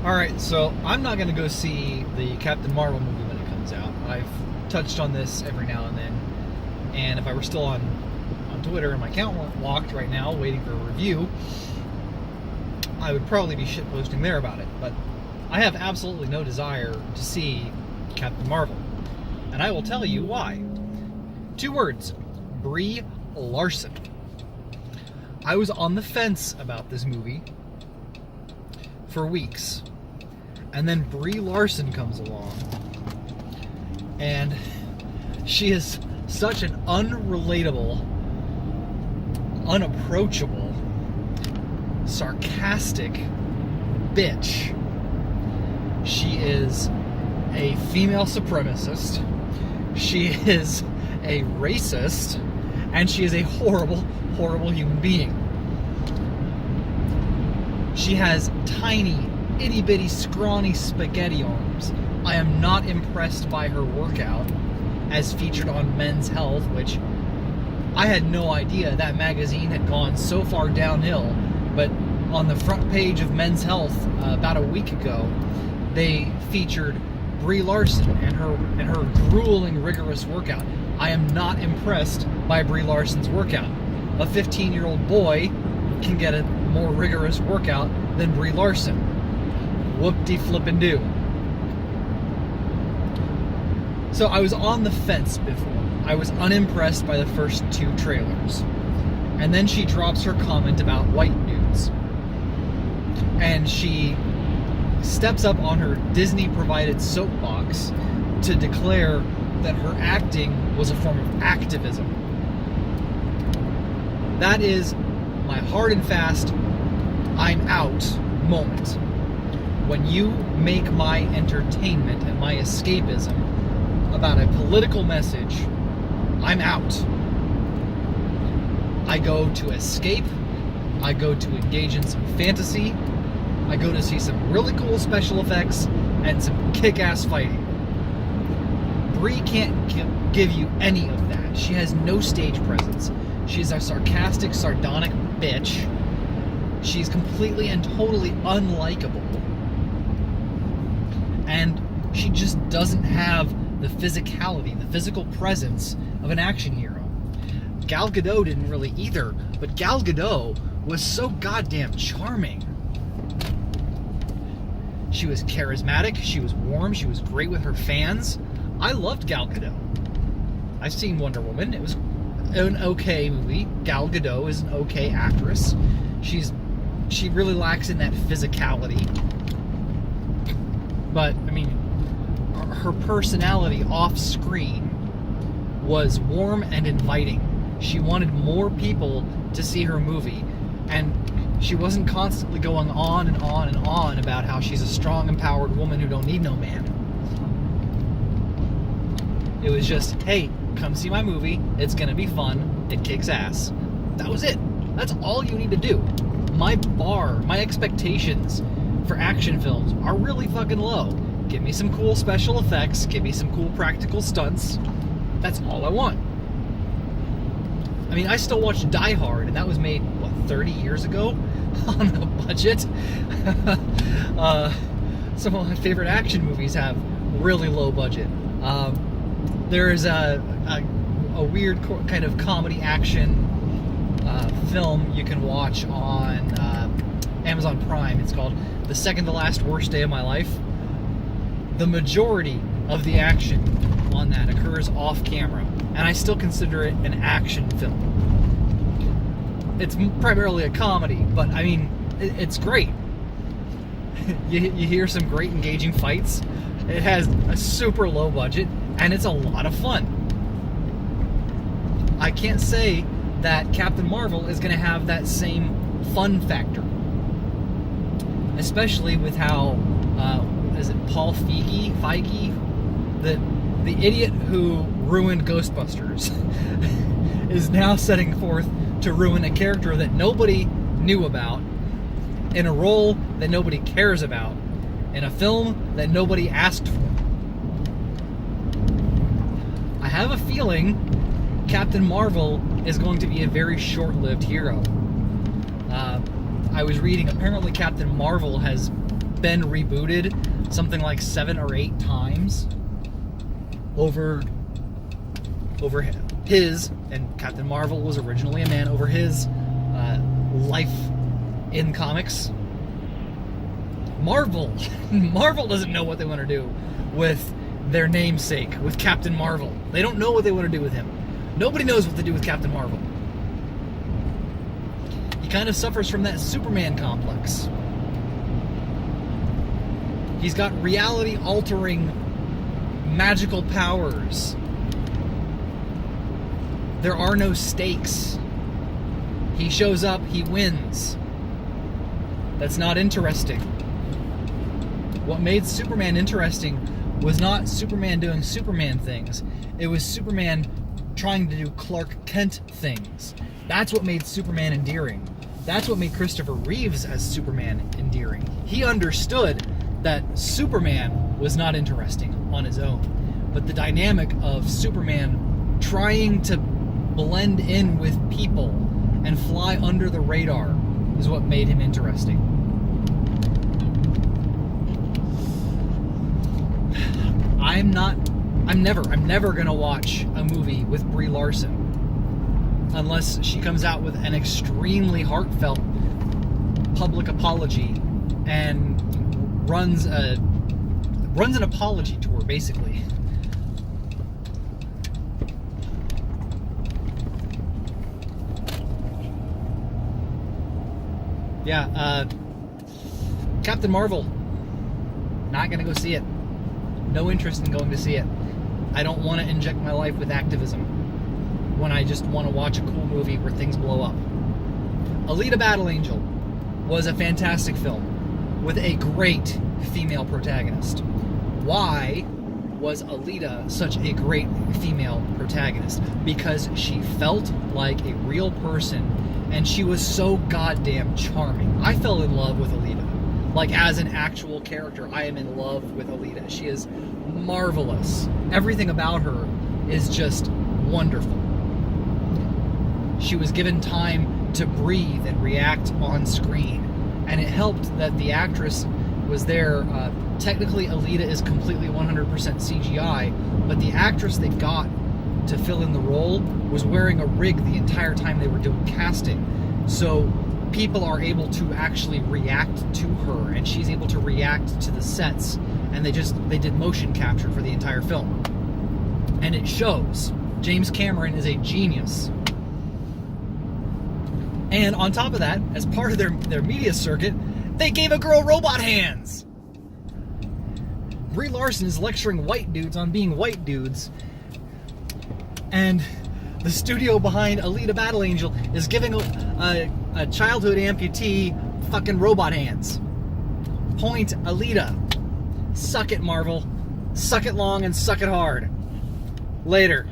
Alright, so I'm not going to go see the Captain Marvel movie when it comes out. I've touched on this every now and then, and if I were still on Twitter and my account weren't locked right now, waiting for a review, I would probably be shitposting there about it. But I have absolutely no desire to see Captain Marvel, and I will tell you why. 2 words: Brie Larson. I was on the fence about this movie for weeks, and then Brie Larson comes along, and she is such an unrelatable, unapproachable, sarcastic bitch. She is a female supremacist, she is a racist, and she is a horrible, horrible human being. She has tiny, itty-bitty, scrawny spaghetti arms. I am not impressed by her workout, as featured on Men's Health, which I had no idea that magazine had gone so far downhill, but on the front page of Men's Health about a week ago, they featured Brie Larson and her grueling, rigorous workout. I am not impressed by Brie Larson's workout. A 15-year-old boy can get a more rigorous workout than Brie Larson. Whoop-de-flippin'-do. So I was on the fence before. I was unimpressed by the first 2 trailers. And then she drops her comment about white dudes. And she steps up on her Disney-provided soapbox to declare that her acting was a form of activism. That is my hard and fast, I'm out moment. When you make my entertainment and my escapism about a political message, I'm out. I go to escape, I go to engage in some fantasy, I go to see some really cool special effects and some kick-ass fighting. Brie can't give you any of that. She has no stage presence. She's a sarcastic, sardonic bitch. She's completely and totally unlikable. And she just doesn't have the physicality, the physical presence of an action hero. Gal Gadot didn't really either, but Gal Gadot was so goddamn charming. She was charismatic, she was warm, she was great with her fans. I loved Gal Gadot. I've seen Wonder Woman. It was an okay movie. Gal Gadot is an okay actress. She really lacks in that physicality. But, I mean, her personality off screen was warm and inviting. She wanted more people to see her movie, and she wasn't constantly going on and on and on about how she's a strong, empowered woman who don't need no man. It was just, hey, come see my movie, it's gonna be fun, it kicks ass. That was it. That's all you need to do. My bar, my expectations for action films are really fucking low. Give me some cool special effects, give me some cool practical stunts. That's all I want. I mean, I still watch Die Hard, and that was made, 30 years ago on a budget? Some of my favorite action movies have really low budget. There is a weird kind of comedy action film you can watch on Amazon Prime. It's called The Second to Last Worst Day of My Life. The majority of the action on that occurs off camera, and I still consider it an action film. It's primarily a comedy, but I mean, it's great. You hear some great engaging fights. It has a super low budget, and it's a lot of fun. I can't say that Captain Marvel is going to have that same fun factor. Especially with how, is it Paul Feige? The idiot who ruined Ghostbusters is now setting forth to ruin a character that nobody knew about, in a role that nobody cares about, in a film that nobody asked for. I have a feeling Captain Marvel is going to be a very short-lived hero. I was reading, apparently Captain Marvel has been rebooted something like 7 or 8 times over his, and Captain Marvel was originally a man, over his life in comics. Marvel doesn't know what they want to do with their namesake, with Captain Marvel. They don't know what they want to do with him. Nobody knows what to do with Captain Marvel. He kind of suffers from that Superman complex. He's got reality-altering magical powers. There are no stakes. He shows up, he wins. That's not interesting. What made Superman interesting was not Superman doing Superman things. It was Superman trying to do Clark Kent things. That's what made Superman endearing. That's what made Christopher Reeves as Superman endearing. He understood that Superman was not interesting on his own, but the dynamic of Superman trying to blend in with people and fly under the radar is what made him interesting. I'm never gonna watch a movie with Brie Larson unless she comes out with an extremely heartfelt public apology and runs an apology tour, basically. Yeah, Captain Marvel, not gonna go see it. No interest in going to see it. I don't want to inject my life with activism when I just want to watch a cool movie where things blow up. Alita Battle Angel was a fantastic film with a great female protagonist. Why was Alita such a great female protagonist? Because she felt like a real person, and she was so goddamn charming. I fell in love with Alita. Like, as an actual character, I am in love with Alita. She is marvelous. Everything about her is just wonderful. She was given time to breathe and react on screen, and it helped that the actress was there. Technically, Alita is completely 100% CGI, but the actress they got to fill in the role was wearing a rig the entire time they were doing casting. So people are able to actually react to her, and she's able to react to the sets, and they did motion capture for the entire film, and it shows. James Cameron is a genius. And on top of that, as part of their media circuit, they gave a girl robot hands. Brie Larson is lecturing white dudes on being white dudes, and the studio behind Alita Battle Angel is giving a childhood amputee fucking robot hands. Point Alita. Suck it, Marvel. Suck it long and suck it hard. Later.